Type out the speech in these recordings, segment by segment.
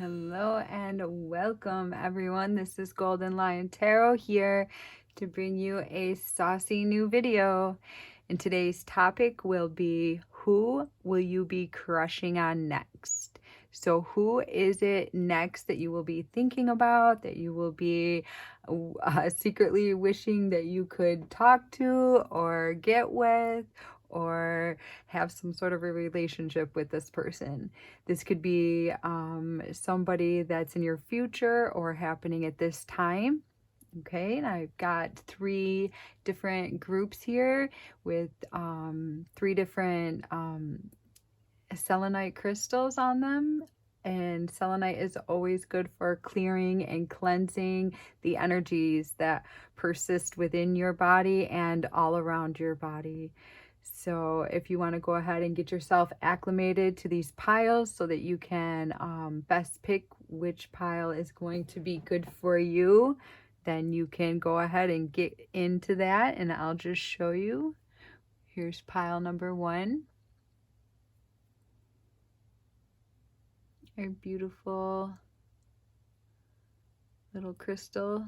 Hello and welcome everyone. This is Golden Lion Tarot here to bring you a saucy new video. And today's topic will be, who will you be crushing on next? So who is it next that you will be thinking about, that you will be secretly wishing that you could talk to or get with or have some sort of a relationship with this person? This could be somebody that's in your future or happening at this time. Okay, and I've got 3 different groups here with 3 different selenite crystals on them. And selenite is always good for clearing and cleansing the energies that persist within your body and all around your body. So if you want to go ahead and get yourself acclimated to these piles so that you can best pick which pile is going to be good for you, then you can go ahead and get into that, and I'll just show you. Here's pile number 1. A beautiful little crystal.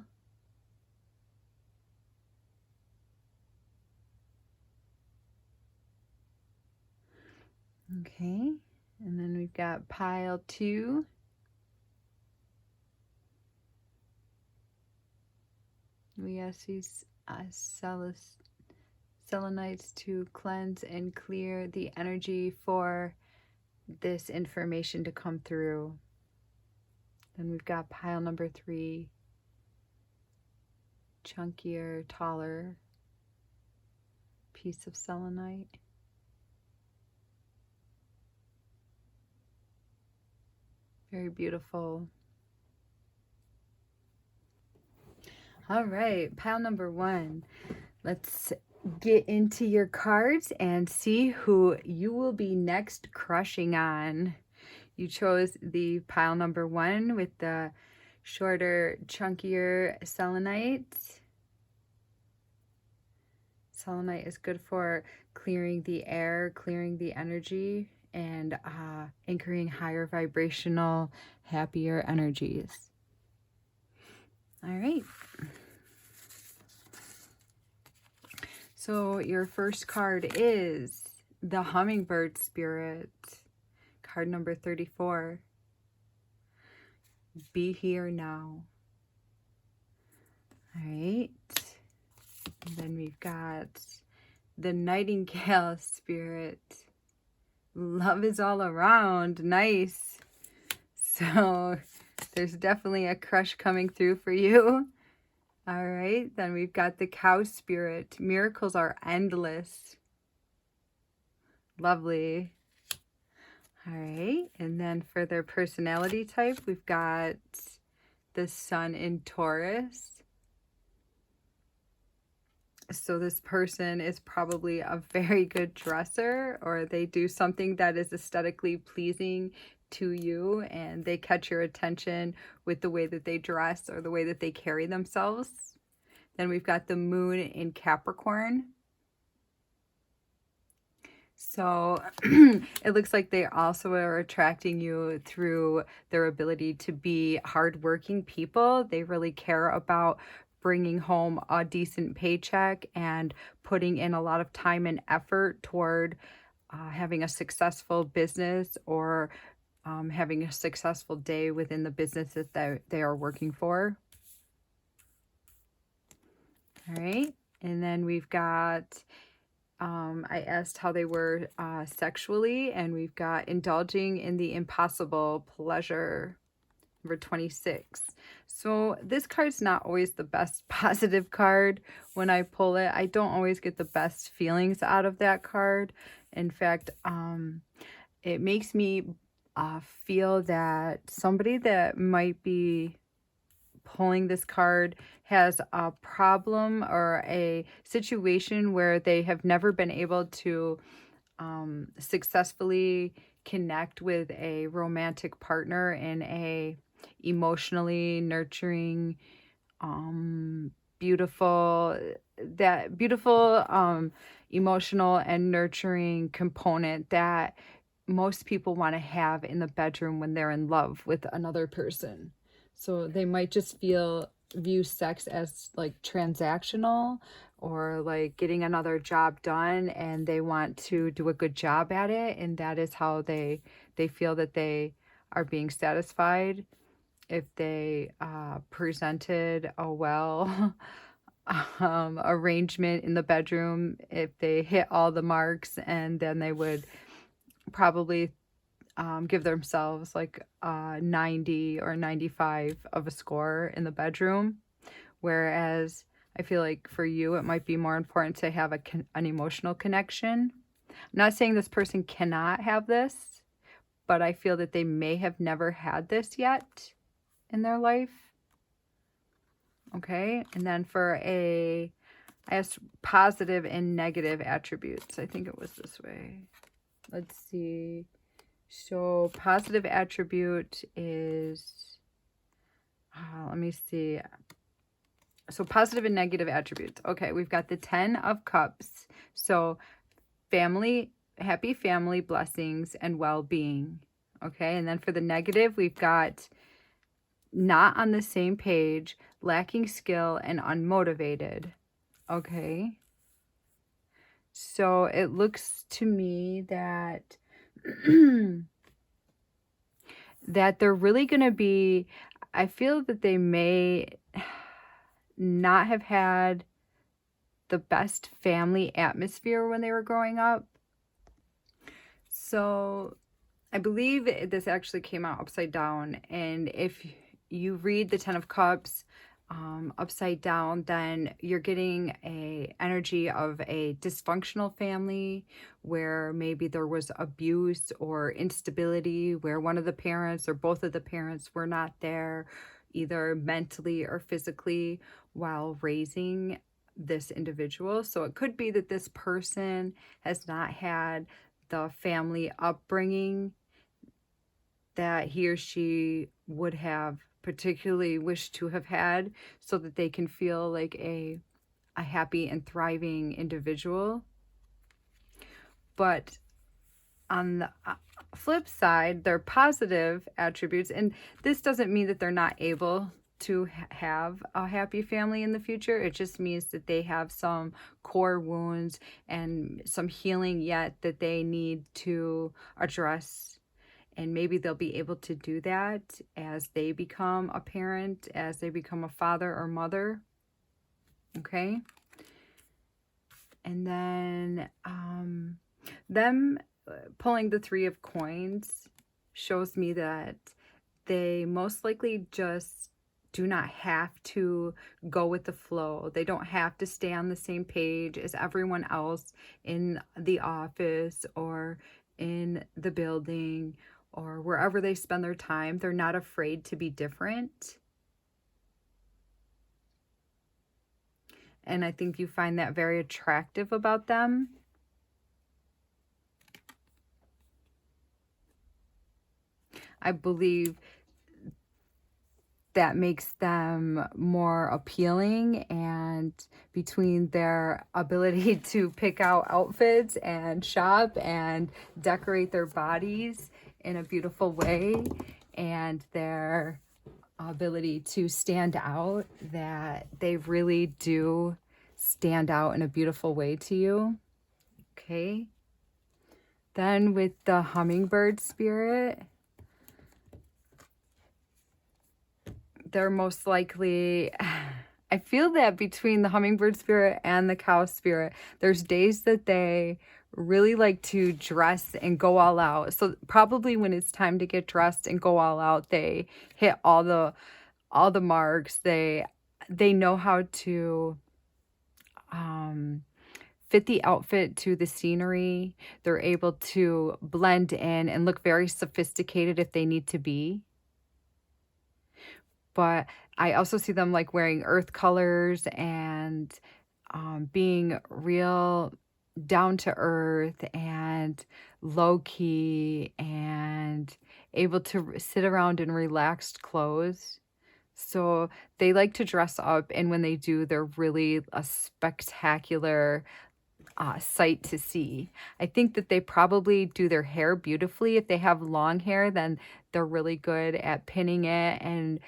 Okay, and then we've got pile 2. We ask these selenites to cleanse and clear the energy for this information to come through. Then we've got pile number 3, chunkier, taller piece of selenite. Very beautiful. All right, pile number 1. Let's get into your cards and see who you will be next crushing on. You chose the pile number 1 with the shorter, chunkier selenite. Selenite is good for clearing the air, clearing the energy, and anchoring higher vibrational, happier energies. All right. So your first card is the Hummingbird Spirit. Card number 34. Be here now. All right. And then we've got the Nightingale Spirit. Love is all around. Nice. So there's definitely a crush coming through for you. All right. Then we've got the Cow Spirit. Miracles are endless. Lovely. All right. And then for their personality type, we've got the Sun in Taurus. So this person is probably a very good dresser, or they do something that is aesthetically pleasing to you, and they catch your attention with the way that they dress or the way that they carry themselves. Then we've got the Moon in Capricorn. So it looks like they also are attracting you through their ability to be hardworking people. They really care about bringing home a decent paycheck and putting in a lot of time and effort toward having a successful business or having a successful day within the business that they are working for. All right. And then we've got, I asked how they were sexually, and we've got indulging in the impossible pleasure. Number 26. So this card's not always the best positive card when I pull it. I don't always get the best feelings out of that card. In fact, it makes me feel that somebody that might be pulling this card has a problem or a situation where they have never been able to successfully connect with a romantic partner in a emotionally nurturing, beautiful emotional and nurturing component that most people want to have in the bedroom when they're in love with another person. So they might just view sex as like transactional, or like getting another job done, and they want to do a good job at it, and that is how they feel that they are being satisfied. If they presented a well arrangement in the bedroom, if they hit all the marks, and then they would probably give themselves like 90 or 95 of a score in the bedroom. Whereas I feel like for you, it might be more important to have an emotional connection. I'm not saying this person cannot have this, but I feel that they may have never had this yet in their life. Okay. And then I asked positive and negative attributes. I think it was this way. Let's see. So positive attribute is, let me see. So positive and negative attributes. Okay, we've got the 10 of Cups. So family, happy family, blessings, and well-being. Okay, and then for the negative, we've got not on the same page, lacking skill, and unmotivated. Okay. So it looks to me that that they're really going to be, I feel that they may not have had the best family atmosphere when they were growing up. So I believe this actually came out upside down. And if you read the 10 of Cups upside down, then you're getting a energy of a dysfunctional family where maybe there was abuse or instability, where one of the parents or both of the parents were not there, either mentally or physically, while raising this individual. So it could be that this person has not had the family upbringing that he or she would have particularly wished to have had, so that they can feel like a happy and thriving individual. But on the flip side, their positive attributes, and this doesn't mean that they're not able to have a happy family in the future. It just means that they have some core wounds and some healing yet that they need to address. And maybe they'll be able to do that as they become a parent, as they become a father or mother. Okay. And then them pulling the 3 of Coins shows me that they most likely just do not have to go with the flow. They don't have to stay on the same page as everyone else in the office or in the building or wherever they spend their time. They're not afraid to be different. And I think you find that very attractive about them. I believe that makes them more appealing, and between their ability to pick out outfits and shop and decorate their bodies in a beautiful way, and their ability to stand out, that they really do stand out in a beautiful way to you. Okay. Then with the hummingbird spirit, they're most likely, I feel that between the hummingbird spirit and the cow spirit, there's days that they really like to dress and go all out. So probably when it's time to get dressed and go all out, they hit all the marks. They know how to fit the outfit to the scenery. They're able to blend in and look very sophisticated if they need to be. But I also see them like wearing earth colors and being real down to earth and low key and able to sit around in relaxed clothes. So they like to dress up, and when they do, they're really a spectacular sight to see. I think that they probably do their hair beautifully. If they have long hair, then they're really good at pinning it and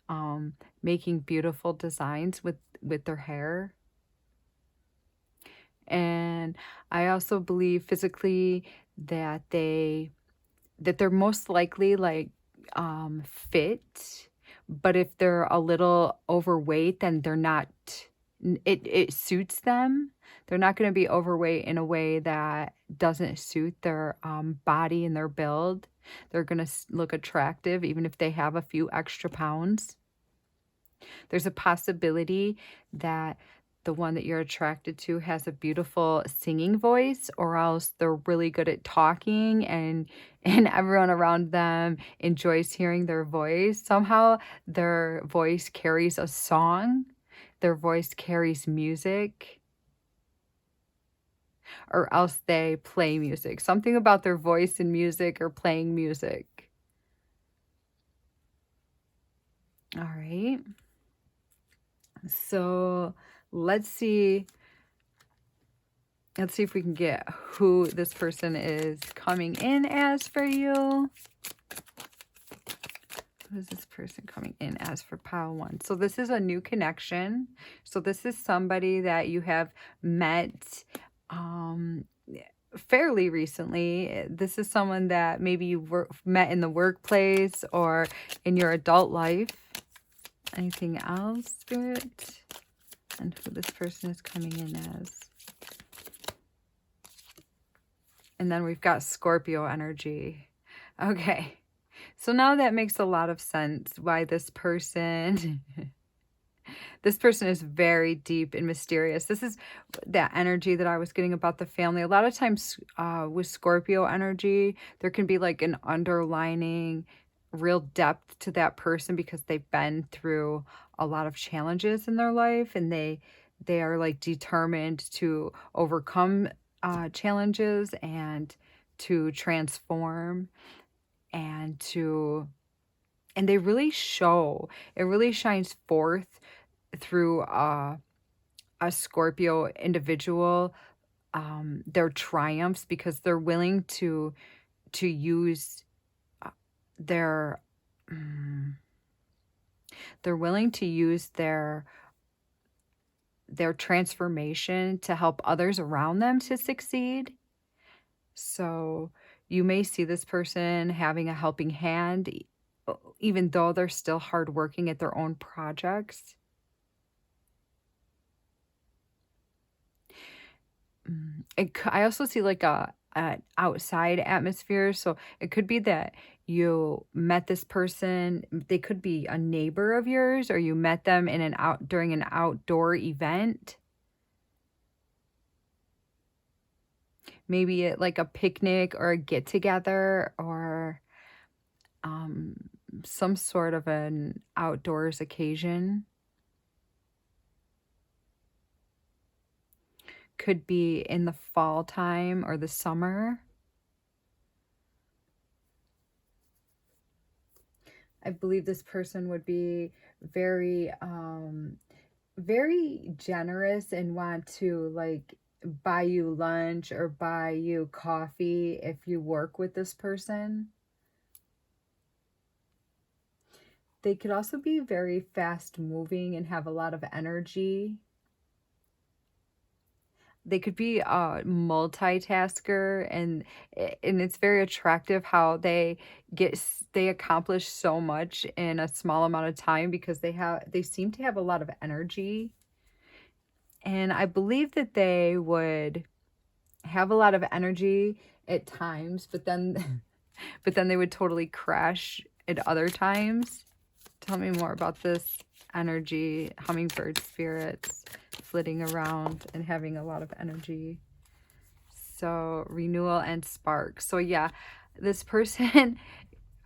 um, making beautiful designs with their hair. And I also believe physically that they're most likely like fit, but if they're a little overweight, then they're not it suits them. They're not going to be overweight in a way that doesn't suit their body and their build. They're going to look attractive even if they have a few extra pounds. There's a possibility that the one that you're attracted to has a beautiful singing voice, or else they're really good at talking and and everyone around them enjoys hearing their voice. Somehow their voice carries a song, their voice carries music, or else they play music. Something about their voice and music or playing music. All right. So let's see. Let's see if we can get who this person is coming in as for you. Who is this person coming in as for pile one? So this is a new connection. So this is somebody that you have met fairly recently. This is someone that maybe you met in the workplace or in your adult life. Anything else, Spirit? And who this person is coming in as. And then we've got Scorpio energy. Okay. So now that makes a lot of sense why this person this person is very deep and mysterious. This is that energy that I was getting about the family. A lot of times with Scorpio energy, there can be like an underlining real depth to that person because they've been through a lot of challenges in their life, and they are like determined to overcome challenges and to transform and they really show, it really shines forth through a Scorpio individual, their triumphs, because they're willing to use their they're willing to use their transformation to help others around them to succeed. So you may see this person having a helping hand, even though they're still hardworking at their own projects. I also see like an outside atmosphere. So it could be that you met this person. They could be a neighbor of yours, or you met them in during an outdoor event. Maybe at like a picnic or a get together, or some sort of an outdoors occasion. Could be in the fall time or the summer. I believe this person would be very very generous and want to like buy you lunch or buy you coffee if you work with this person. They could also be very fast moving and have a lot of energy. They could be a multitasker, and it's very attractive how they accomplish so much in a small amount of time because they seem to have a lot of energy. And I believe that they would have a lot of energy at times, but then but then they would totally crash at other times. Tell me more about this energy, hummingbird spirits flitting around and having a lot of energy. So renewal and spark. So yeah, this person,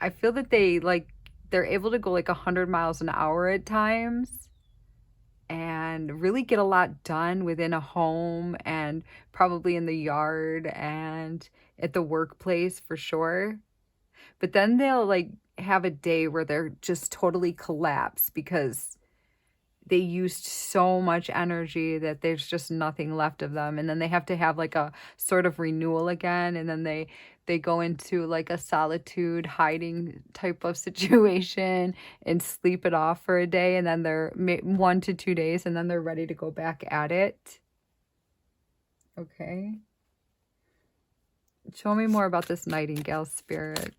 I feel that they're able to go like 100 miles an hour at times and really get a lot done within a home and probably in the yard and at the workplace for sure. But then they'll like have a day where they're just totally collapse because they used so much energy that there's just nothing left of them, and then they have to have like a sort of renewal again, and then they go into like a solitude hiding type of situation and sleep it off for a day, and then they're 1 to 2 days, and then they're ready to go back at it. Okay, show me more about this nightingale spirit.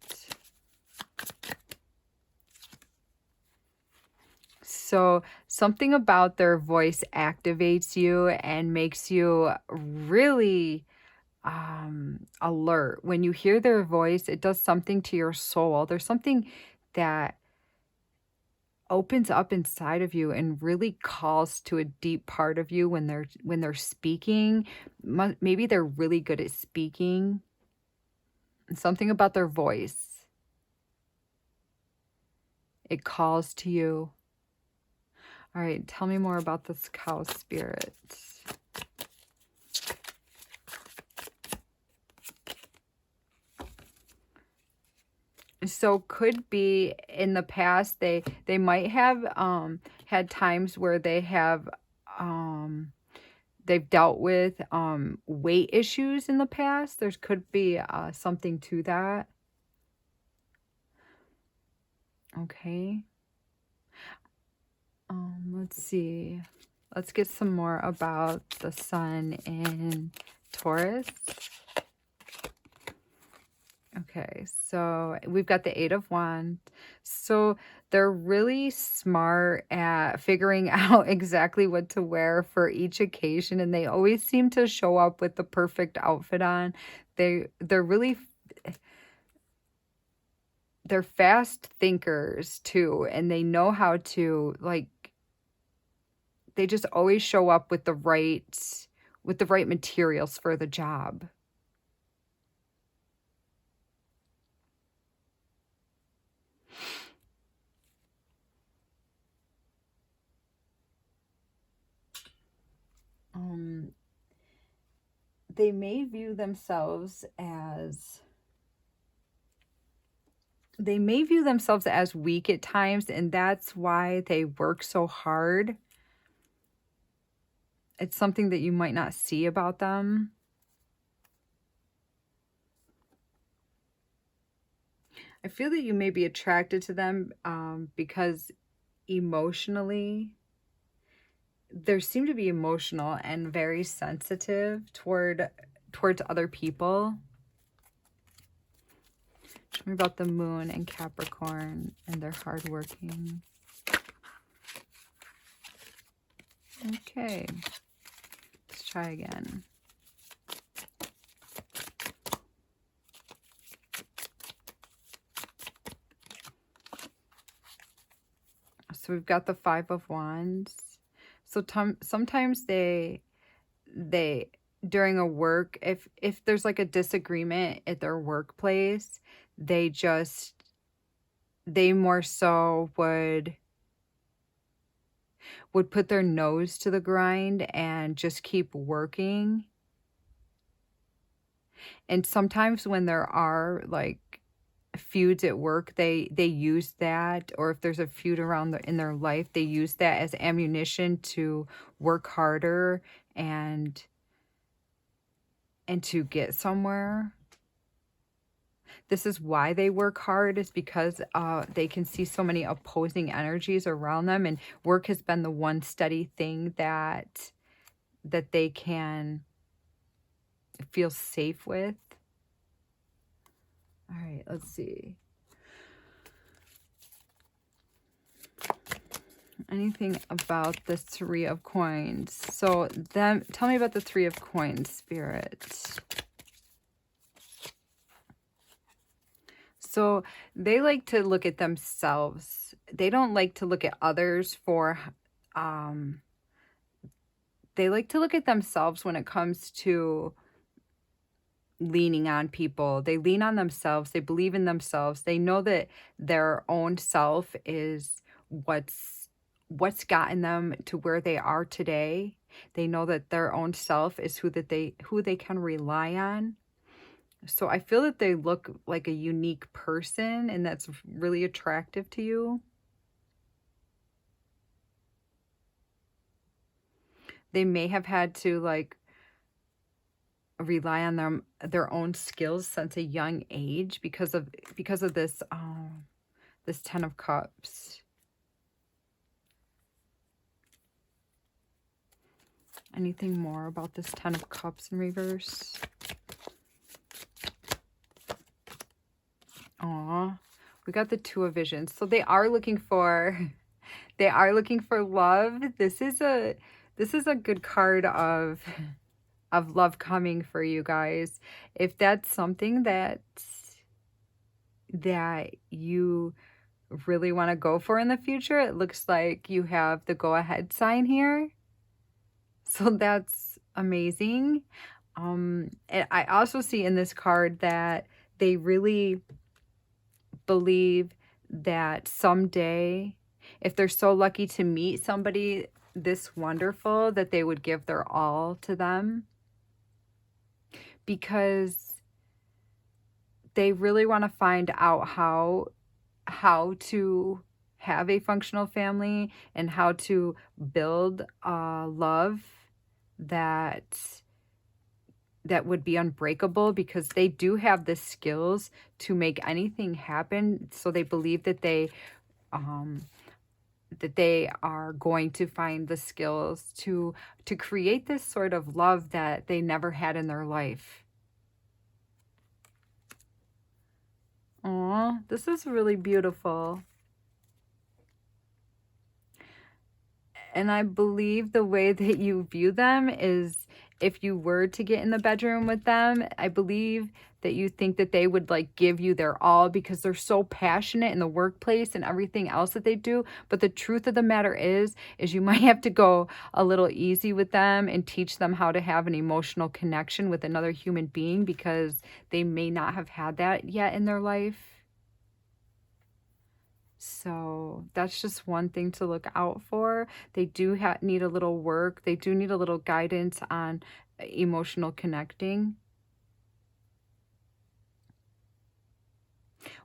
So something about their voice activates you and makes you really alert. When you hear their voice, it does something to your soul. There's something that opens up inside of you and really calls to a deep part of you when they're speaking. Maybe they're really good at speaking. Something about their voice. It calls to you. All right, tell me more about this cow spirit. So could be in the past they might have had times where they've dealt with weight issues in the past. There could be something to that. Okay. Let's see. Let's get some more about the sun in Taurus. Okay, so we've got the Eight of Wands. So they're really smart at figuring out exactly what to wear for each occasion, and they always seem to show up with the perfect outfit on. They're fast thinkers too, and they know how to they just always show up with the right materials for the job. They may view themselves as weak at times, and that's why they work so hard. It's something that you might not see about them. I feel that you may be attracted to them because emotionally, they seem to be emotional and very sensitive towards other people. Tell me about the moon and Capricorn, and they're hardworking. Okay, let's try again. So we've got the Five of Wands. So sometimes they during a work, if there's like a disagreement at their workplace, they more so would put their nose to the grind and just keep working. And sometimes when there are like feuds at work, they use that, or if there's a feud in their life, they use that as ammunition to work harder and to get somewhere. This is why they work hard, is because they can see so many opposing energies around them, and work has been the one steady thing that they can feel safe with. All right, let's see. Anything about the Three of Coins? So tell me about the Three of Coins, Spirit. So they like to look at themselves. They don't like to look at others for, they like to look at themselves when it comes to leaning on people. They lean on themselves. They believe in themselves. They know that their own self is what's gotten them to where they are today. They know that their own self is who they can rely on. So I feel that they look like a unique person, and that's really attractive to you. They may have had to like rely on their own skills since a young age because of this this 10 of Cups. Anything more about this 10 of Cups in reverse? Aw, we got the 2 of Visions. So they are looking for love. This is a good card of love coming for you guys. If that's something that you really want to go for in the future, it looks like you have the go ahead sign here. So that's amazing. And I also see in this card that they really believe that someday, if they're so lucky to meet somebody this wonderful, that they would give their all to them, because they really want to find out how to have a functional family and how to build love that would be unbreakable, because they do have the skills to make anything happen. So they believe that they are going to find the skills to create this sort of love that they never had in their life. Aw, this is really beautiful. And I believe the way that you view them is, if you were to get in the bedroom with them, I believe that you think that they would like give you their all, because they're so passionate in the workplace and everything else that they do. But the truth of the matter is you might have to go a little easy with them and teach them how to have an emotional connection with another human being, because they may not have had that yet in their life. So that's just one thing to look out for. They do need a little work. They do need a little guidance on emotional connecting.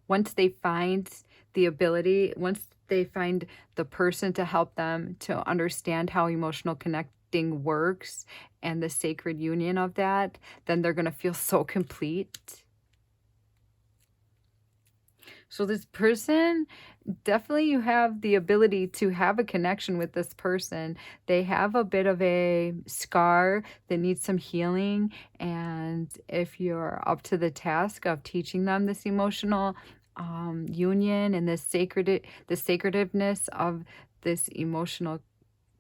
Once they find the ability, once they find the person to help them to understand how emotional connecting works and the sacred union of that, then they're going to feel so complete. So this person, definitely you have the ability to have a connection with this person. They have a bit of a scar that needs some healing. And if you're up to the task of teaching them this emotional union and the sacredness of this emotional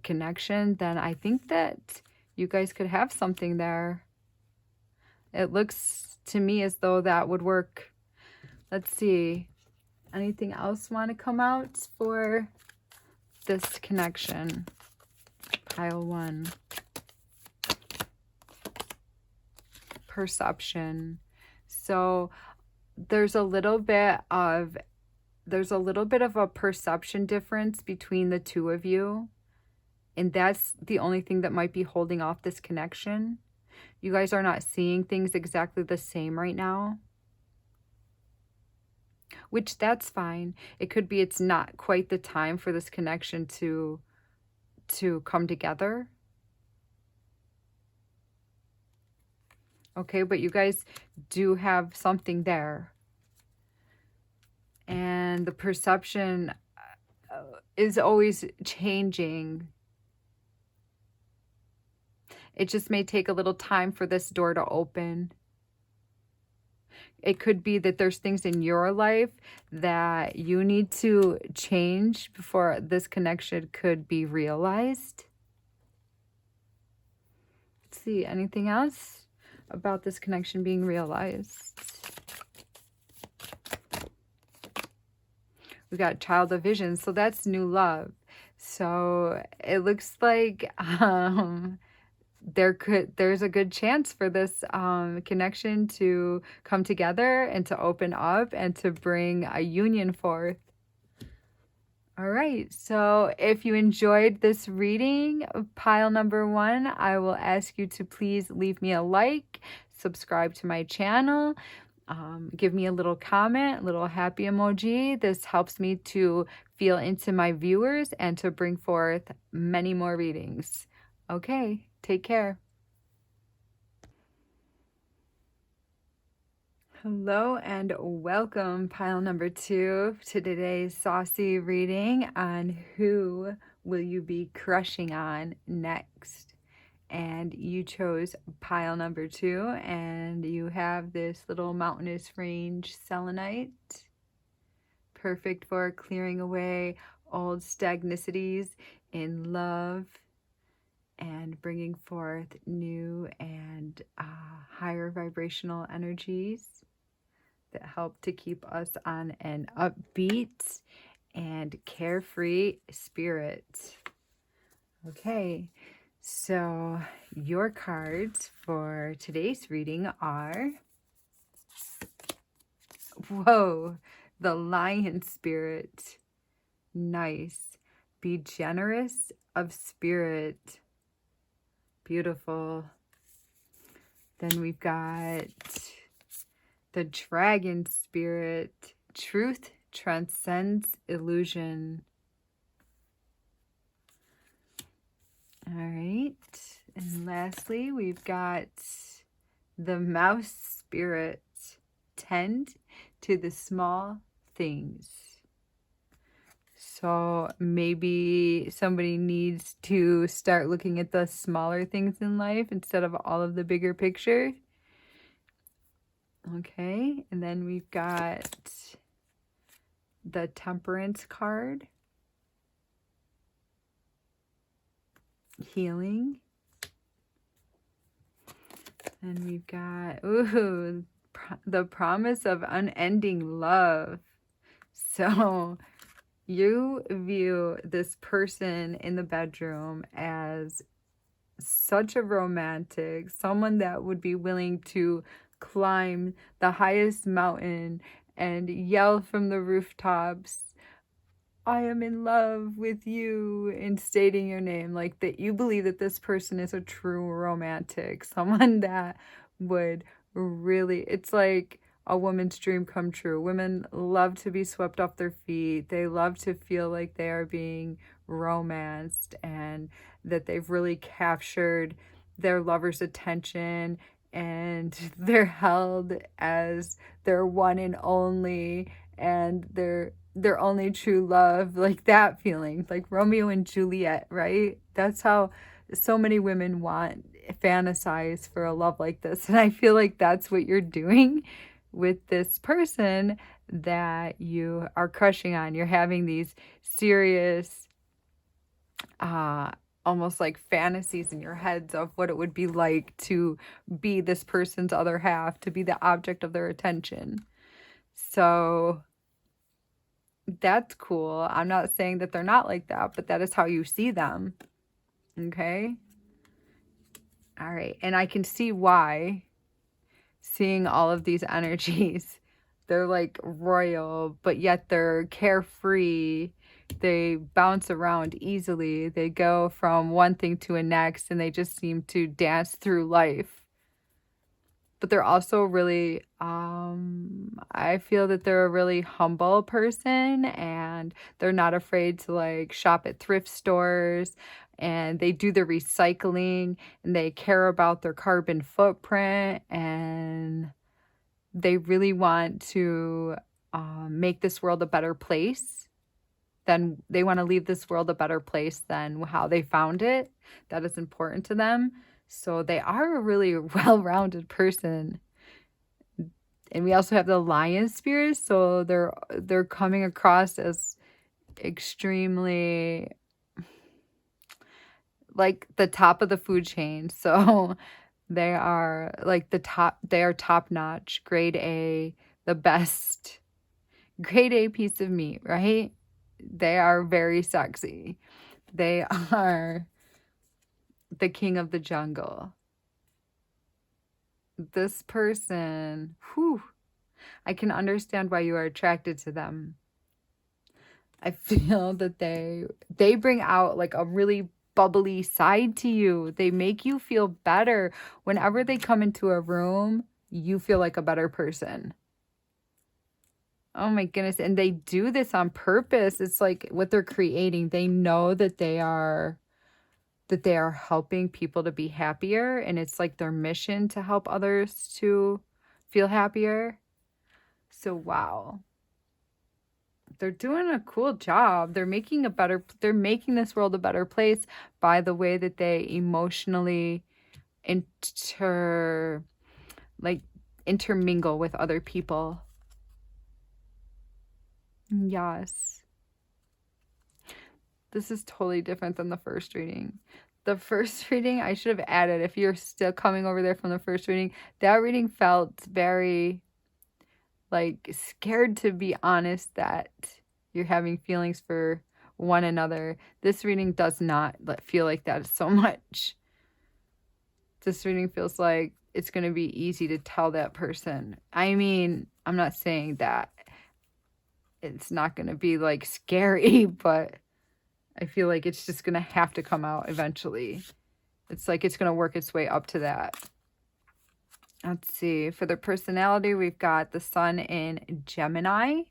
connection, then I think that you guys could have something there. It looks to me as though that would work. Let's see. Anything else want to come out for this connection? Pile 1. Perception. So there's a little bit of a perception difference between the two of you. And that's the only thing that might be holding off this connection. You guys are not seeing things exactly the same right now. Which, that's fine. It could be it's not quite the time for this connection to come together. Okay, but you guys do have something there. And the perception is always changing. It just may take a little time for this door to open. It could be that there's things in your life that you need to change before this connection could be realized. Let's see, anything else about this connection being realized? We got Child of Vision, so that's new love. So it looks like there's a good chance for this connection to come together and to open up and to bring a union forth. All right, so if you enjoyed this reading, pile number 1, I will ask you to please leave me a like, subscribe to my channel, give me a little comment, a little happy emoji. This helps me to feel into my viewers and to bring forth many more readings. Okay, take care. Hello and welcome, pile number 2, to today's saucy reading on who will you be crushing on next. And you chose pile number 2, and you have this little mountainous range selenite, perfect for clearing away old stagnicities in love and bringing forth new and higher vibrational energies that help to keep us on an upbeat and carefree spirit. Okay, so your cards for today's reading are, whoa, the Lion Spirit. Nice. Be generous of spirit. Beautiful. Then we've got the Dragon Spirit. Truth transcends illusion. All right. And lastly, we've got the Mouse Spirit. Tend to the small things. So maybe somebody needs to start looking at the smaller things in life instead of all of the bigger picture. Okay, and then we've got the Temperance card. Healing. And we've got, ooh, the promise of unending love. So you view this person in the bedroom as such a romantic, someone that would be willing to climb the highest mountain and yell from the rooftops, I am in love with you, in stating your name. Like, that you believe that this person is a true romantic, someone that would really, it's like a woman's dream come true. Women love to be swept off their feet. They love to feel like they are being romanced and that they've really captured their lover's attention and they're held as their one and only and their only true love, like that feeling, like Romeo and Juliet, right? That's how so many women fantasize for a love like this. And I feel like that's what you're doing with this person that you are crushing on. You're having these serious, almost like fantasies in your heads of what it would be like to be this person's other half, to be the object of their attention. So that's cool. I'm not saying that they're not like that, but that is how you see them. Okay? All right. And I can see why, seeing all of these energies. They're like royal, but yet they're carefree. They bounce around easily. They go from one thing to a next, and they just seem to dance through life. But they're also really, I feel that they're a really humble person, and they're not afraid to like shop at thrift stores, and they do the recycling, and they care about their carbon footprint, and they really want to make this world a better place. Then they want to leave this world a better place than how they found it. That is important to them. So they are a really well-rounded person. And we also have the Lion Spirit, so they're coming across as extremely like the top of the food chain. So they are like they are top-notch, grade A, the best, grade A piece of meat, right? They are very sexy. They are the king of the jungle. This person, whew, I can understand why you are attracted to them. I feel that they bring out like a really bubbly side to you. They make you feel better. Whenever they come into a room, you feel like a better person. Oh my goodness. And they do this on purpose. It's like what they're creating. They know that they're that they are helping people to be happier, and it's like their mission to help others to feel happier. So wow, they're doing a cool job. They're making this world a better place by the way that they emotionally inter like intermingle with other people. Yes. This is totally different than the first reading. The first reading, I should have added, if you're still coming over there from the first reading, that reading felt very, like, scared to be honest that you're having feelings for one another. This reading does not feel like that so much. This reading feels like it's going to be easy to tell that person. I mean, I'm not saying that it's not going to be, like, scary, but I feel like it's just going to have to come out eventually. It's like it's going to work its way up to that. Let's see. For the personality, we've got the sun in Gemini.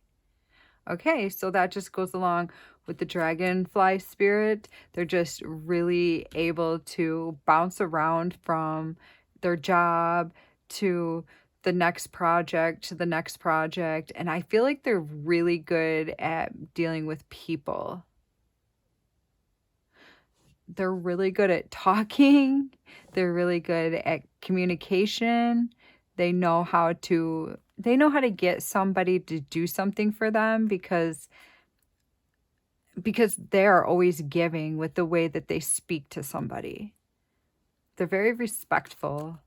Okay, so that just goes along with the dragonfly spirit. They're just really able to bounce around from their job to the next project to the next project. And I feel like they're really good at dealing with people. They're really good at talking. They're really good at communication. They know how to get somebody to do something for them because they are always giving with the way that they speak to somebody. They're very respectful.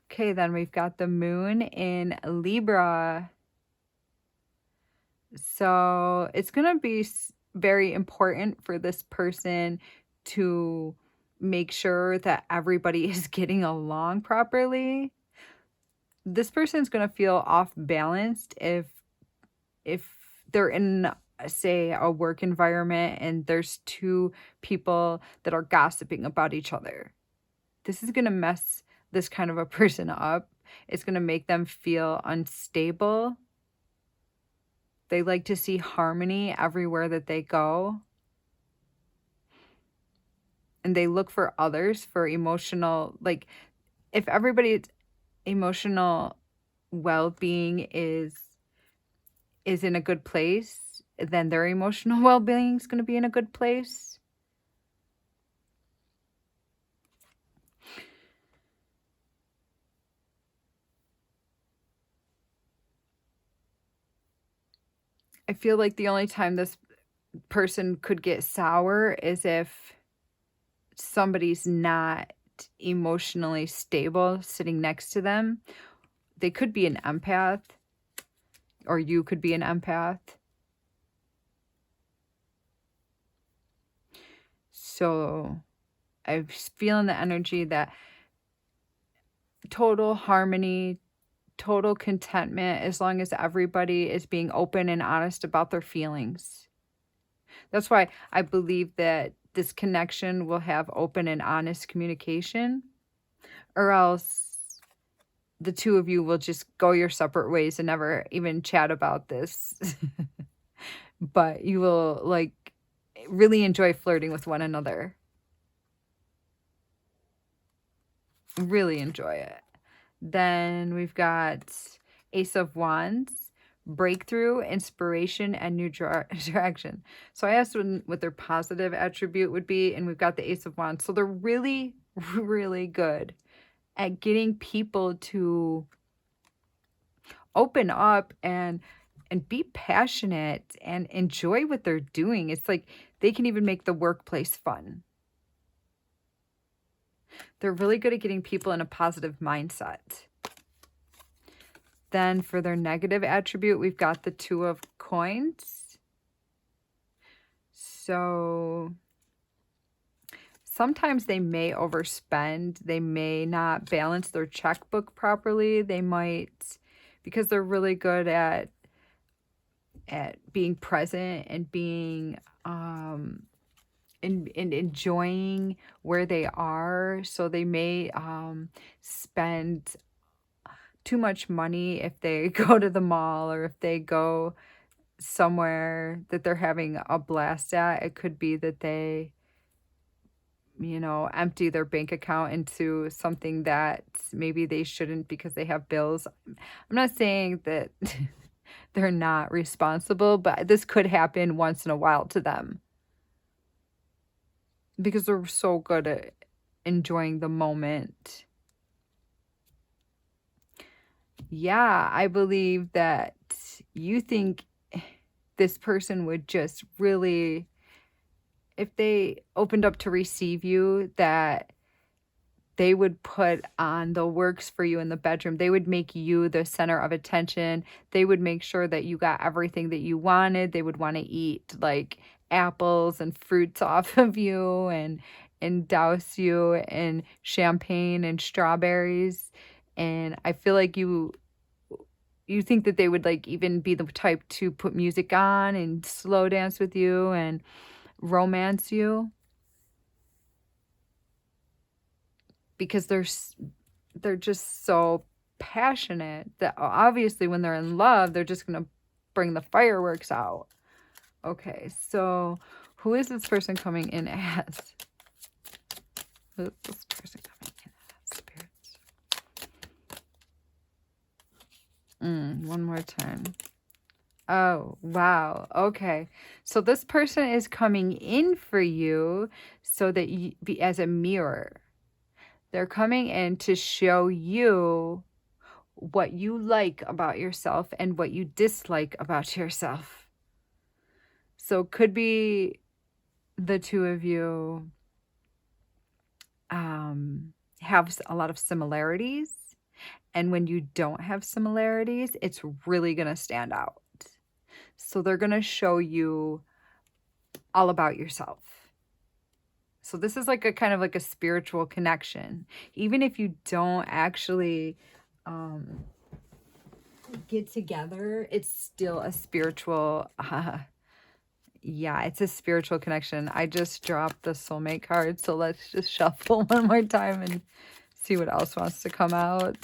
Okay, then we've got the moon in Libra. So it's going to be very important for this person to make sure that everybody is getting along properly. This person's going to feel off balanced if they're in, say, a work environment and there's two people that are gossiping about each other. This is going to mess this kind of a person up. It's going to make them feel unstable. They like to see harmony everywhere that they go. And they look for others for emotional, like, if everybody's emotional well-being is in a good place, then their emotional well-being is going to be in a good place. I feel like the only time this person could get sour is if somebody's not emotionally stable sitting next to them. They could be an empath, or you could be an empath. So I'm feeling the energy that total harmony, total contentment, as long as everybody is being open and honest about their feelings. That's why I believe that this connection will have open and honest communication, or else the two of you will just go your separate ways and never even chat about this. But you will, like, really enjoy flirting with one another. Really enjoy it. Then we've got Ace of Wands, breakthrough, inspiration, and new direction. So I asked what their positive attribute would be, and we've got the Ace of Wands. So they're really, really good at getting people to open up and be passionate and enjoy what they're doing. It's like they can even make the workplace fun. They're really good at getting people in a positive mindset. Then for their negative attribute, we've got the Two of Coins. So sometimes they may overspend. They may not balance their checkbook properly. They might, because they're really good at being present and being and enjoying where they are. So they may spend too much money if they go to the mall, or if they go somewhere that they're having a blast at. It could be that they you know, empty their bank account into something that maybe they shouldn't because they have bills. I'm not saying that they're not responsible, but this could happen once in a while to them because they're so good at enjoying the moment. Yeah, I believe that you think this person would just really, if they opened up to receive you, that they would put on the works for you in the bedroom. They would make you the center of attention. They would make sure that you got everything that you wanted. They would want to eat like apples and fruits off of you and douse you in champagne and strawberries. And I feel like you think that they would like even be the type to put music on and slow dance with you and romance you because they're just so passionate that obviously when they're in love, they're just going to bring the fireworks out. Okay, so who is this person coming in as? Who is this person coming in as? Spirits. One more time. Oh, wow. Okay. So this person is coming in for you so that you be as a mirror. They're coming in to show you what you like about yourself and what you dislike about yourself. So could be the two of you have a lot of similarities. And when you don't have similarities, it's really going to stand out. So they're going to show you all about yourself. So this is like a kind of like a spiritual connection. Even if you don't actually get together, it's still a spiritual, yeah, it's a spiritual connection. I just dropped the soulmate card, so let's just shuffle one more time and see what else wants to come out.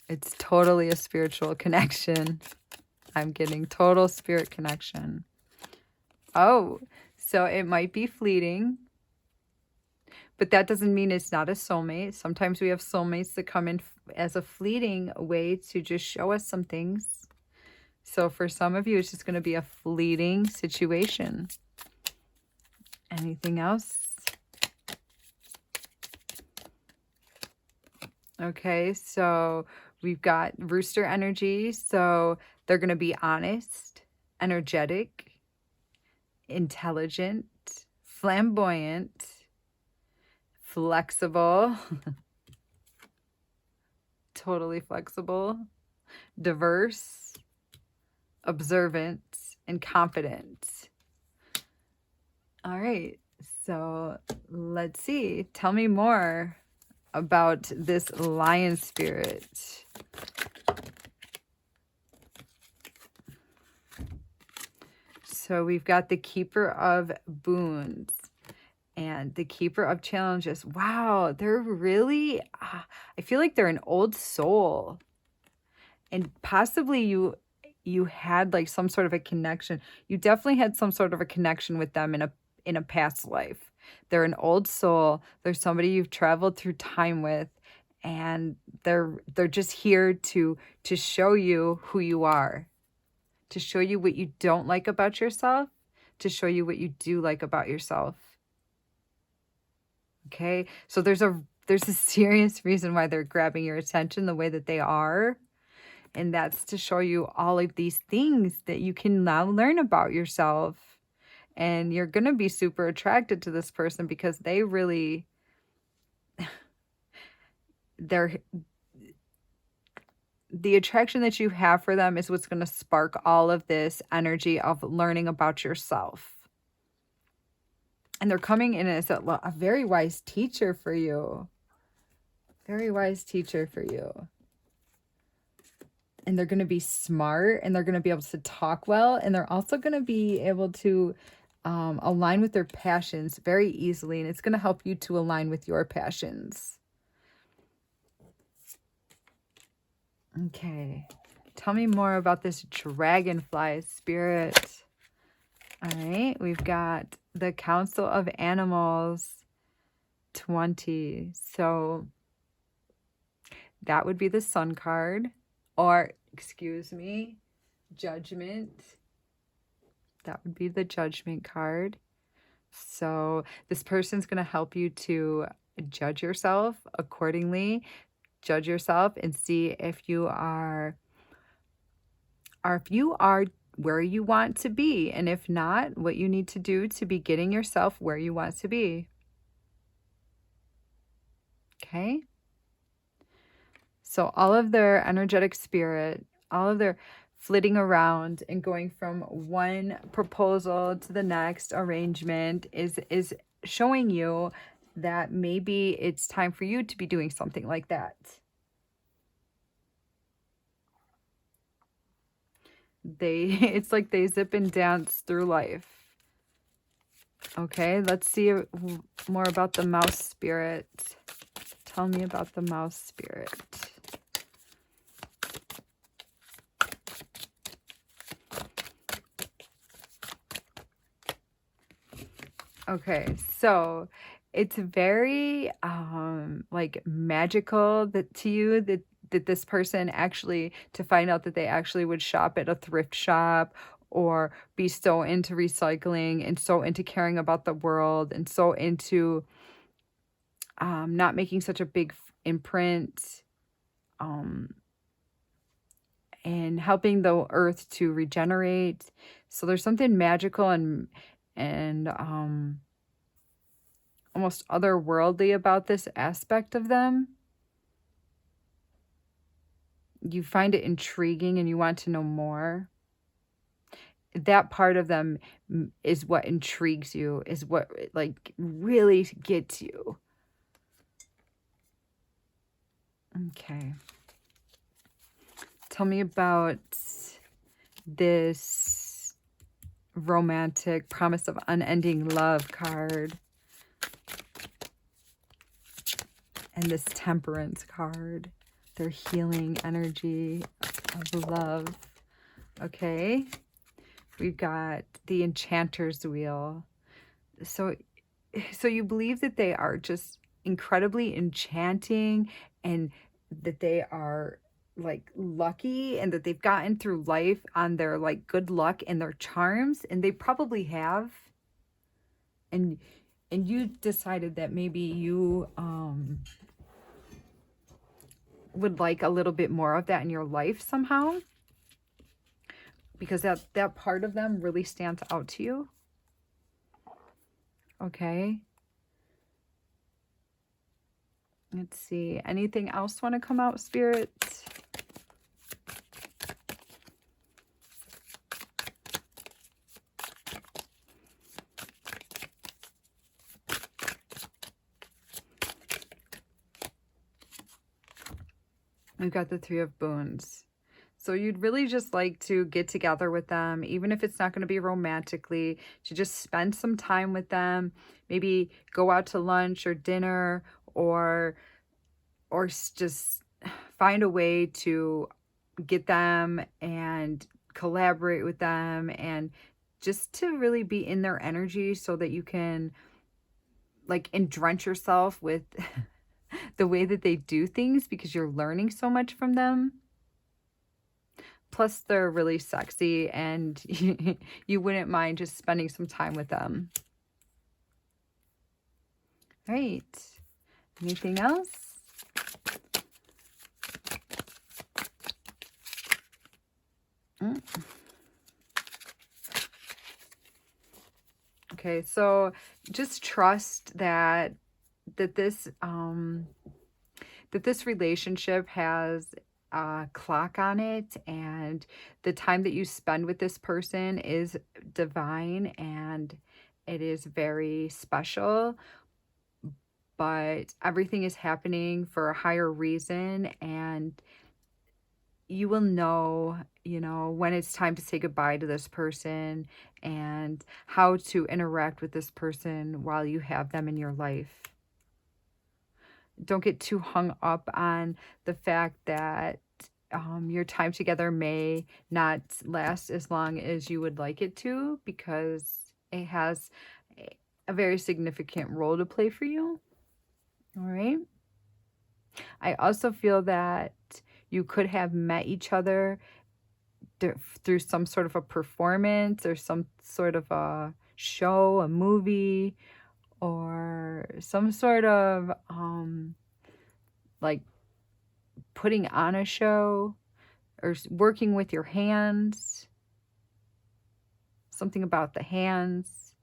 It's totally a spiritual connection. I'm getting total spirit connection. Oh, so it might be fleeting, but that doesn't mean it's not a soulmate. Sometimes we have soulmates that come in as a fleeting way to just show us some things. So for some of you, it's just going to be a fleeting situation. Anything else? Okay, so we've got rooster energy. So they're going to be honest, energetic, intelligent, flamboyant, flexible, totally flexible, diverse, observant, and confident. All right, so let's see. Tell me more about this lion spirit. So we've got the keeper of boons and the keeper of challenges. Wow, they're really, I feel like they're an old soul. And possibly you had like some sort of a connection. You definitely had some sort of a connection with them in a past life. They're an old soul. They're somebody you've traveled through time with, and they're just here to show you who you are, to show you what you don't like about yourself, to show you what you do like about yourself. Okay? So there's a serious reason why they're grabbing your attention the way that they are. And that's to show you all of these things that you can now learn about yourself. And you're going to be super attracted to this person because they really, the attraction that you have for them is what's going to spark all of this energy of learning about yourself. And they're coming in as a very wise teacher for you. Very wise teacher for you. And they're going to be smart, and they're going to be able to talk well, and they're also going to be able to align with their passions very easily, and it's going to help you to align with your passions. Okay, tell me more about this dragonfly spirit. All right, we've got the Council of Animals 20. So that would be the Sun card, or excuse me, Judgment. That would be the Judgment card. So this person's going to help you to judge yourself accordingly, judge yourself and see if you are where you want to be, and if not, what you need to do to be getting yourself where you want to be. Okay? So all of their energetic spirit, all of their flitting around and going from one proposal to the next arrangement is showing you that maybe it's time for you to be doing something like that. It's like they zip and dance through life. Okay, let's see more about the mouse spirit. Tell me about the mouse spirit. Okay, so it's very like magical that to you that this person actually, to find out that they actually would shop at a thrift shop or be so into recycling and so into caring about the world and so into not making such a big imprint, and helping the earth to regenerate. So there's something magical and almost otherworldly about this aspect of them. You find it intriguing and you want to know more. That part of them is what intrigues you, is what like really gets you. Okay. Tell me about this romantic promise of unending love card. And this temperance card. Their healing energy of love. Okay. We've got the Enchanter's Wheel. So you believe that they are just incredibly enchanting and that they are like lucky and that they've gotten through life on their like good luck and their charms, and they probably have. And you decided that maybe you would like a little bit more of that in your life somehow, because that part of them really stands out to you. Okay. Let's see. Anything else want to come out, Spirit? We've got the Three of Boons. So you'd really just like to get together with them, even if it's not going to be romantically, to just spend some time with them, maybe go out to lunch or dinner, or just find a way to get them and collaborate with them and just to really be in their energy so that you can like entrench yourself with the way that they do things, because you're learning so much from them. Plus, they're really sexy and you wouldn't mind just spending some time with them. All right. Anything else? Okay, so just trust that this relationship has a clock on it, and the time that you spend with this person is divine and it is very special, but everything is happening for a higher reason, and you will know, when it's time to say goodbye to this person and how to interact with this person while you have them in your life. Don't get too hung up on the fact that your time together may not last as long as you would like it to, because it has a very significant role to play for you. All right. I also feel that you could have met each other through some sort of a performance or some sort of a show, a movie, or some sort of like putting on a show or working with your hands, something about the hands.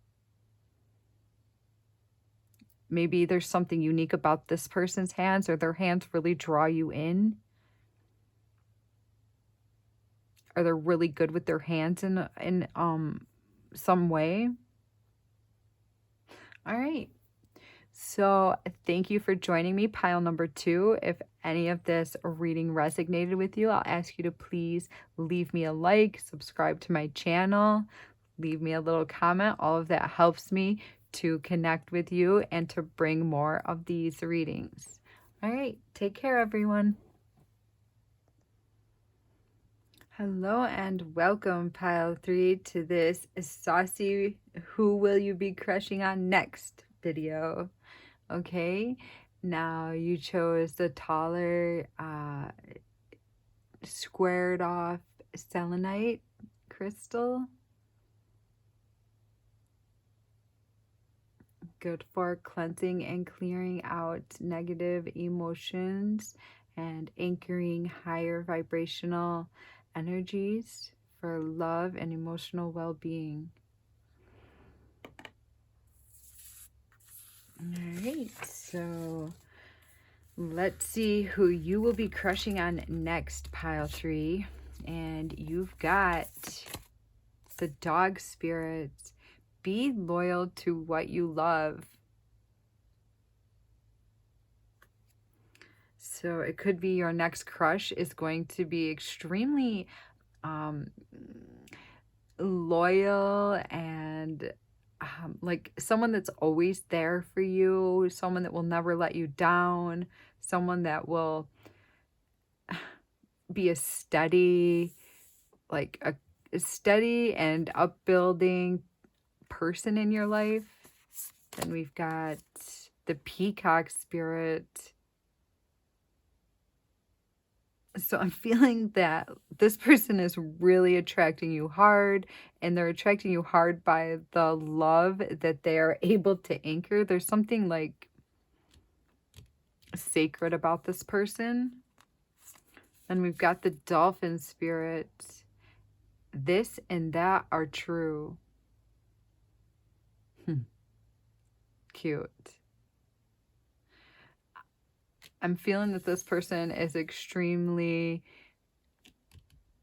Maybe there's something unique about this person's hands, or their hands really draw you in. Or they're really good with their hands in some way. All right. So thank you for joining me, pile number 2. If any of this reading resonated with you, I'll ask you to please leave me a like, subscribe to my channel, leave me a little comment. All of that helps me to connect with you and to bring more of these readings. All right. Take care, everyone. Hello and welcome, pile 3, to this saucy Who Will You Be Crushing On Next video. Okay, now you chose the taller, squared off selenite crystal. Good for cleansing and clearing out negative emotions and anchoring higher vibrational energies for love and emotional well-being. All right, so let's see who you will be crushing on next, pile 3. And you've got the dog spirit. Be loyal to what you love. So it could be your next crush is going to be extremely loyal and like someone that's always there for you, someone that will never let you down, someone that will be a steady, like a steady and upbuilding person in your life. Then we've got the peacock spirit. So I'm feeling that this person is really attracting you hard, and they're attracting you hard by the love that they are able to anchor. There's something like sacred about this person. And we've got the dolphin spirit. This and that are true. Cute. I'm feeling that this person is extremely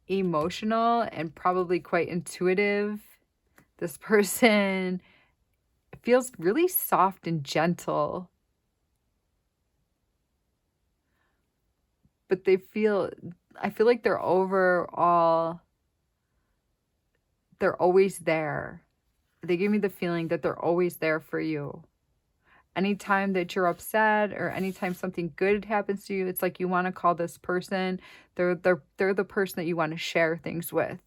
emotional and probably quite intuitive. This person feels really soft and gentle. But I feel like they're overall, they're always there. They give me the feeling that they're always there for you. Anytime that you're upset or anytime something good happens to you, it's like you want to call this person. They're the person that you want to share things with.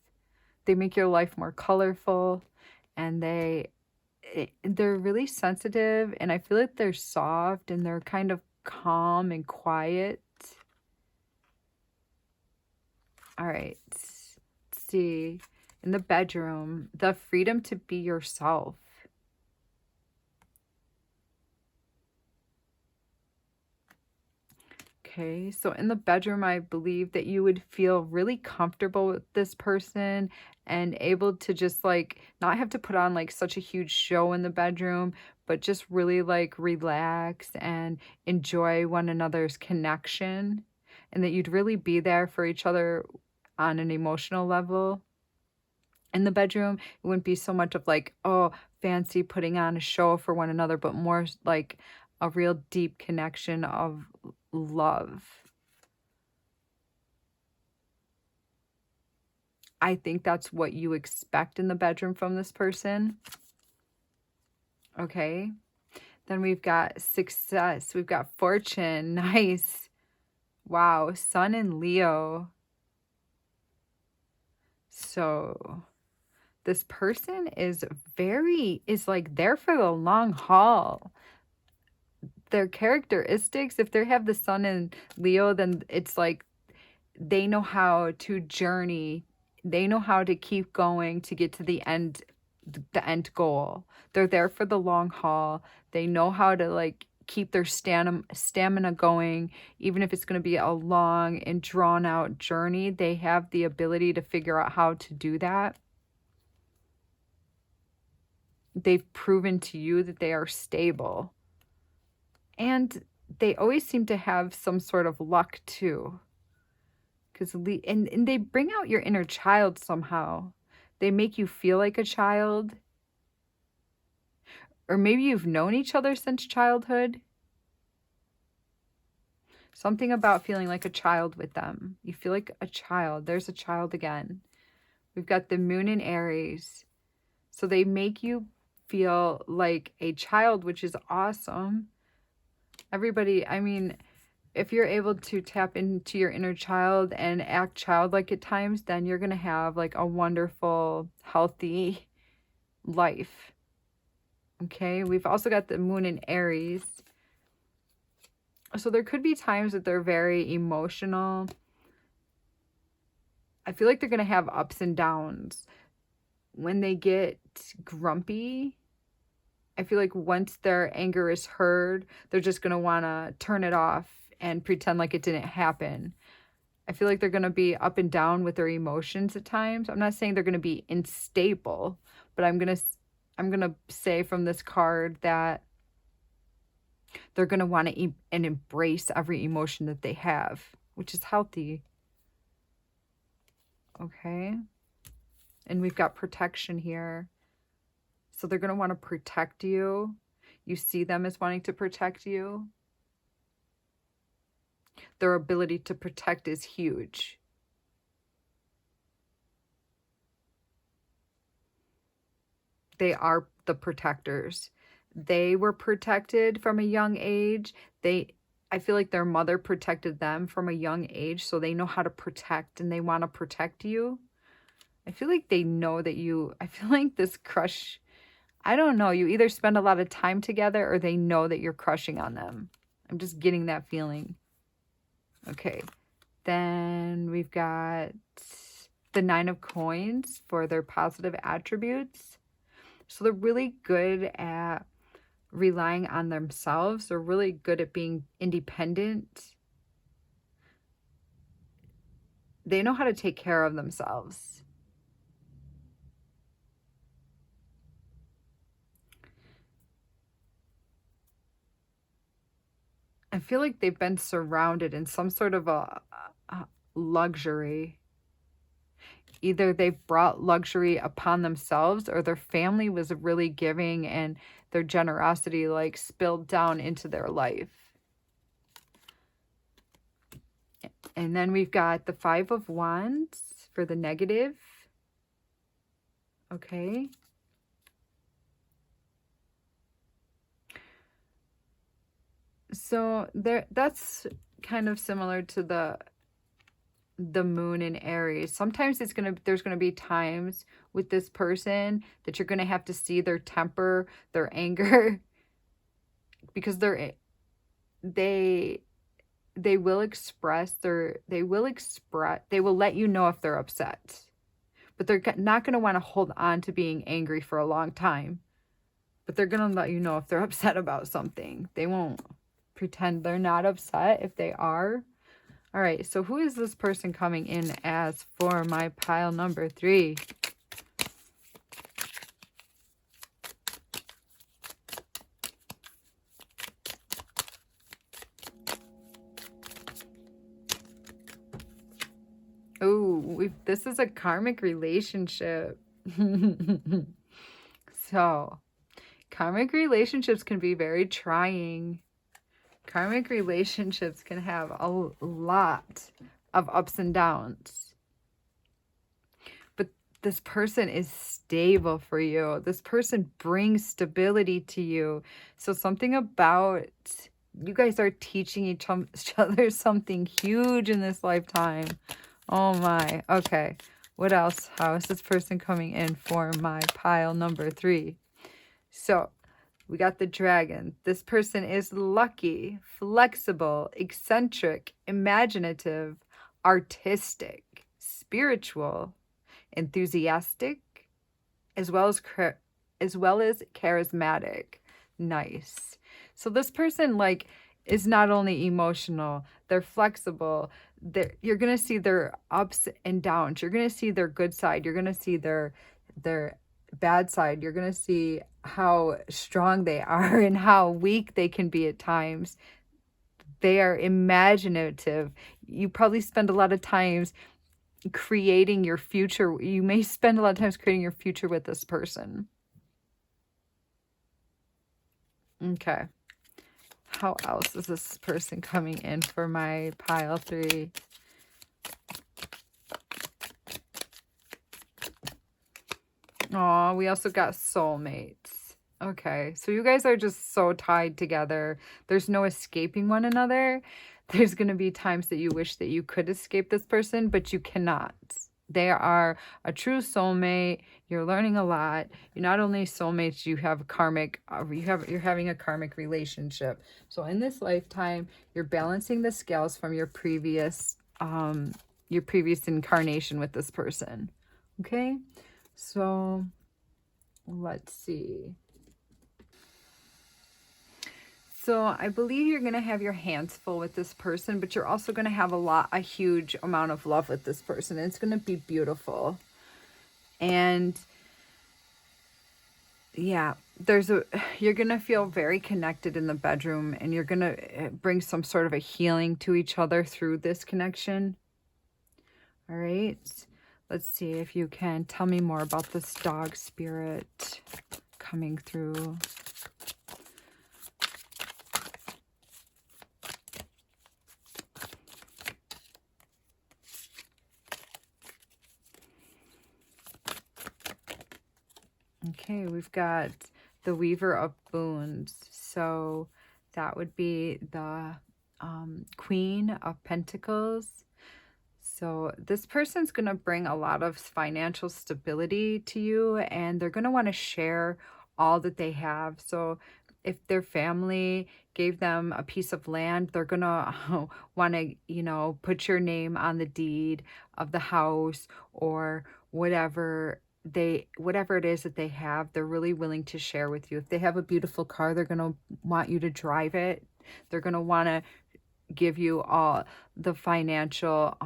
They make your life more colorful, and they're really sensitive, and I feel like they're soft and they're kind of calm and quiet. All right, let's see. In the bedroom, the freedom to be yourself. Okay, so in the bedroom, I believe that you would feel really comfortable with this person and able to just like not have to put on like such a huge show in the bedroom, but just really like relax and enjoy one another's connection, and that you'd really be there for each other on an emotional level. In the bedroom, it wouldn't be so much of like, oh, fancy putting on a show for one another, but more like a real deep connection of love. I think that's what you expect in the bedroom from this person. Okay. Then we've got success. We've got fortune. Nice. Wow. Sun in Leo. So this person is like there for the long haul. Their characteristics, if they have the sun in Leo, then it's like they know how to journey. They know how to keep going to get to the end goal. They're there for the long haul. They know how to like keep their stamina going, even if it's going to be a long and drawn out journey. They have the ability to figure out how to do that. They've proven to you that they are stable. And they always seem to have some sort of luck too. And they bring out your inner child somehow. They make you feel like a child. Or maybe you've known each other since childhood. Something about feeling like a child with them. You feel like a child. There's a child again. We've got the moon in Aries. So they make you feel like a child, which is awesome. Everybody, I mean, if you're able to tap into your inner child and act childlike at times, then you're going to have like a wonderful, healthy life. Okay, we've also got the moon in Aries. So there could be times that they're very emotional. I feel like they're going to have ups and downs. When they get grumpy, I feel like once their anger is heard, they're just going to want to turn it off and pretend like it didn't happen. I feel like they're going to be up and down with their emotions at times. I'm not saying they're going to be unstable, but I'm going to say from this card that they're going to want to and embrace every emotion that they have, which is healthy. Okay. And we've got protection here. So they're going to want to protect you. You see them as wanting to protect you. Their ability to protect is huge. They are the protectors. They were protected from a young age. I feel like their mother protected them from a young age, so they know how to protect and they want to protect you. I feel like they know that I feel like this crush, I don't know, you either spend a lot of time together or they know that you're crushing on them. I'm just getting that feeling. Okay, then we've got the 9 of coins for their positive attributes. So they're really good at relying on themselves. They're really good at being independent. They know how to take care of themselves. I feel like they've been surrounded in some sort of a luxury. Either they've brought luxury upon themselves or their family was really giving and their generosity like spilled down into their life. And then we've got the 5 of Wands for the negative. Okay. So that's kind of similar to the moon in Aries. Sometimes there's gonna be times with this person that you're gonna have to see their temper, their anger, because they will let you know if they're upset, but they're not gonna want to hold on to being angry for a long time. But they're gonna let you know if they're upset about something. They won't pretend they're not upset if they are. All right, so who is this person coming in as for my pile number 3? Oh, this is a karmic relationship. So, karmic relationships can be very trying. Karmic relationships can have a lot of ups and downs. But this person is stable for you. This person brings stability to you. So something about you guys are teaching each other something huge in this lifetime. Oh my. Okay. What else? How is this person coming in for my pile number 3? So we got the dragon. This person is lucky, flexible, eccentric, imaginative, artistic, spiritual, enthusiastic, as well as charismatic. Nice. So this person like is not only emotional, they're flexible. You're going to see their ups and downs. You're going to see their good side. You're going to see their bad side. You're going to see how strong they are and how weak they can be at times. They are imaginative. You probably spend a lot of times creating your future. You may spend a lot of times creating your future with this person. Okay. How else is this person coming in for my pile 3? Oh, we also got soulmates. Okay, so you guys are just so tied together. There's no escaping one another. There's going to be times that you wish that you could escape this person, but you cannot. They are a true soulmate. You're learning a lot. You're not only soulmates, you have karmic, you're having a karmic relationship. So in this lifetime, you're balancing the scales from your previous incarnation with this person. Okay? So let's see. So I believe you're going to have your hands full with this person, but you're also going to have a huge amount of love with this person. It's going to be beautiful. And yeah, you're going to feel very connected in the bedroom, and you're going to bring some sort of a healing to each other through this connection. All right. Let's see if you can tell me more about this dog spirit coming through. Okay, we've got the Weaver of Boons. So that would be the Queen of Pentacles. So this person's going to bring a lot of financial stability to you, and they're going to want to share all that they have. So if their family gave them a piece of land, they're going to want to, put your name on the deed of the house or whatever it is that they have. They're really willing to share with you. If they have a beautiful car, they're going to want you to drive it. They're going to want to give you all the financial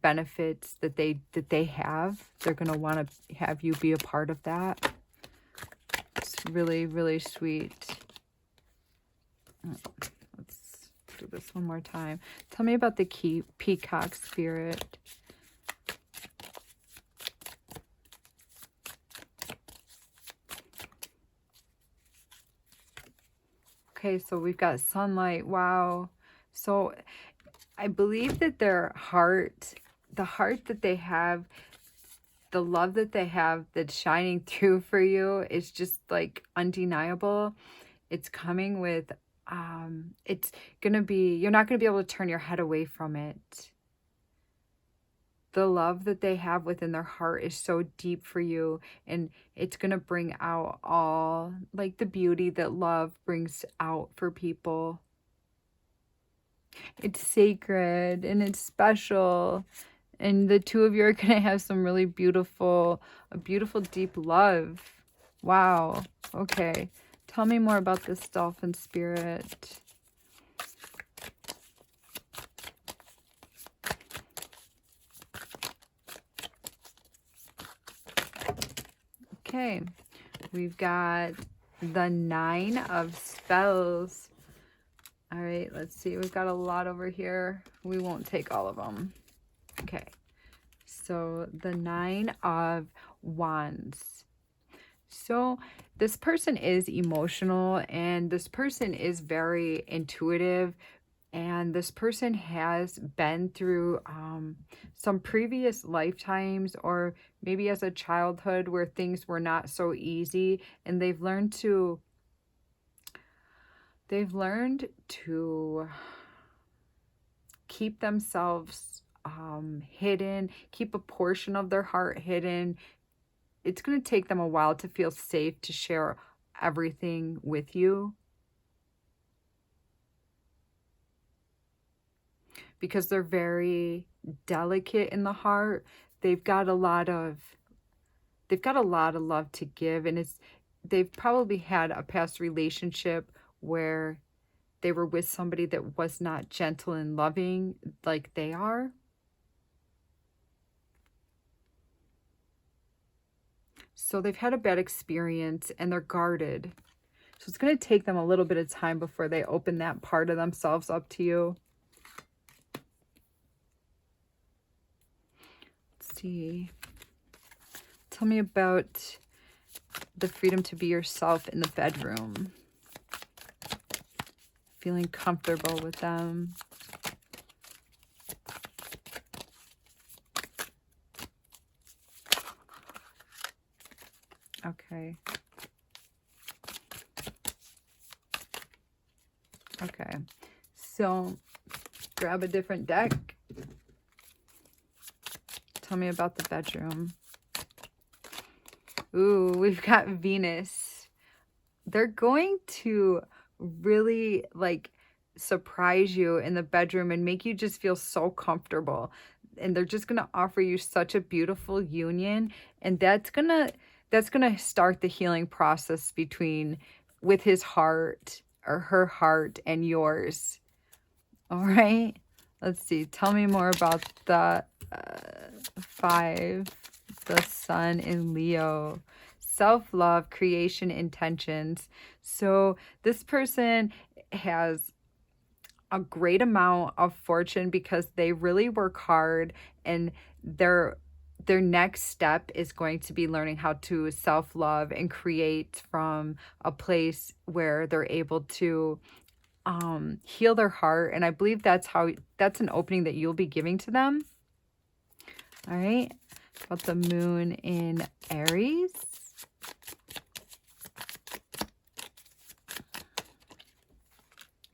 benefits that they have. They're going to want to have you be a part of that. It's really, really sweet. Let's do this one more time. Tell me about the peacock spirit. Okay, so we've got sunlight. Wow. So I believe that the heart that they have, the love that they have that's shining through for you is just like undeniable. It's coming with, it's going to be, you're not going to be able to turn your head away from it. The love that they have within their heart is so deep for you, and it's going to bring out all like the beauty that love brings out for people. It's sacred and it's special, and the two of you are going to have some really beautiful deep love. Wow. Okay, tell me more about this dolphin spirit. Okay, we've got the 9 of spells. All right, let's see. We've got a lot over here. We won't take all of them. Okay, so the 9 of wands. So this person is emotional, and this person is very intuitive, and this person has been through some previous lifetimes, or maybe as a childhood where things were not so easy, and they've learned to keep themselves hidden, keep a portion of their heart hidden. It's going to take them a while to feel safe to share everything with you, because they're very delicate in the heart. They've got a lot of love to give, and they've probably had a past relationship where they were with somebody that was not gentle and loving like they are. So they've had a bad experience and they're guarded. So it's going to take them a little bit of time before they open that part of themselves up to you. Let's see. Tell me about the freedom to be yourself in the bedroom. Feeling comfortable with them. Okay. Okay. So grab a different deck. Tell me about the bedroom. Ooh, we've got Venus. They're going to really like surprise you in the bedroom and make you just feel so comfortable. And they're just going to offer you such a beautiful union. And that's going to start the healing process with his heart or her heart and yours. All right. Let's see. Tell me more about the 5, the sun in Leo. Self-love, creation, intentions. So this person has a great amount of fortune because they really work hard, and their next step is going to be learning how to self-love and create from a place where they're able to heal their heart. And I believe that's an opening that you'll be giving to them. All right. About the moon in Aries.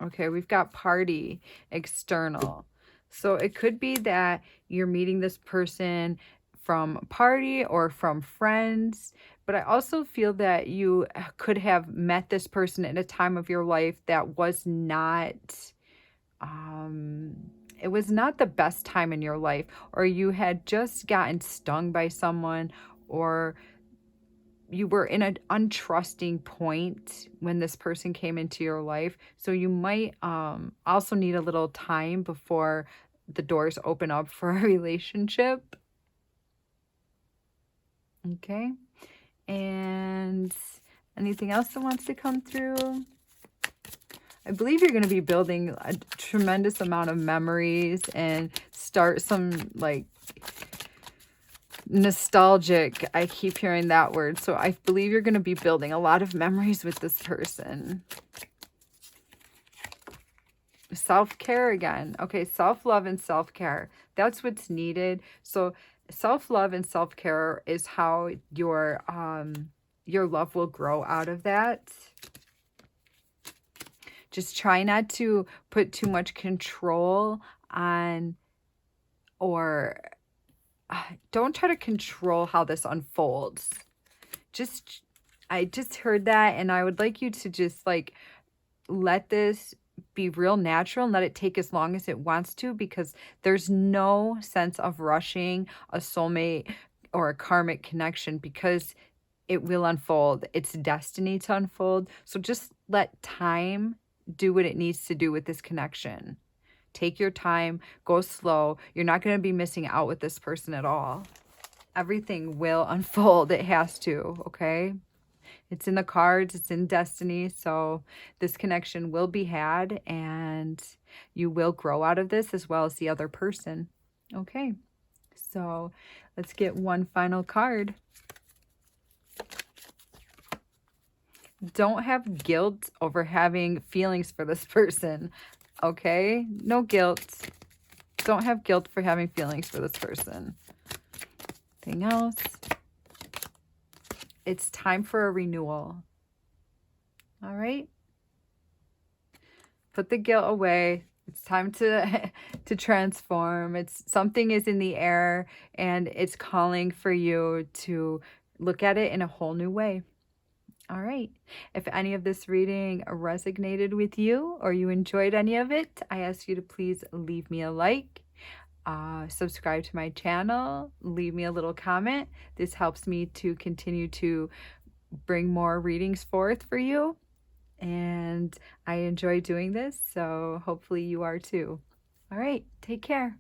Okay, we've got party, external. So it could be that you're meeting this person from a party or from friends, but I also feel that you could have met this person at a time of your life that was not, it was not the best time in your life, or you had just gotten stung by someone, or you were in an untrusting point when this person came into your life. So you might also need a little time before the doors open up for a relationship. Okay. And anything else that wants to come through? I believe you're going to be building a tremendous amount of memories and start some like nostalgic. I keep hearing that word. So I believe you're going to be building a lot of memories with this person. Self-care again. Okay, self-love and self-care. That's what's needed. So self-love and self-care is how your love will grow out of that. Just try not to put too much control on, or don't try to control how this unfolds. I just heard that, and I would like you to just like let this be real natural and let it take as long as it wants to, because there's no sense of rushing a soulmate or a karmic connection, because it will unfold. It's destiny to unfold. So just let time do what it needs to do with this connection. Take your time, go slow. You're not going to be missing out with this person at all. Everything will unfold. It has to, okay? It's in the cards, it's in destiny. So this connection will be had, and you will grow out of this as well as the other person. Okay, so let's get one final card. Don't have guilt over having feelings for this person. Okay, no guilt. Don't have guilt for having feelings for this person. Anything else? It's time for a renewal. All right. Put the guilt away. It's time to to transform. It's something is in the air and it's calling for you to look at it in a whole new way. All right. If any of this reading resonated with you or you enjoyed any of it, I ask you to please leave me a like, subscribe to my channel, leave me a little comment. This helps me to continue to bring more readings forth for you. And I enjoy doing this, so hopefully you are too. All right, take care.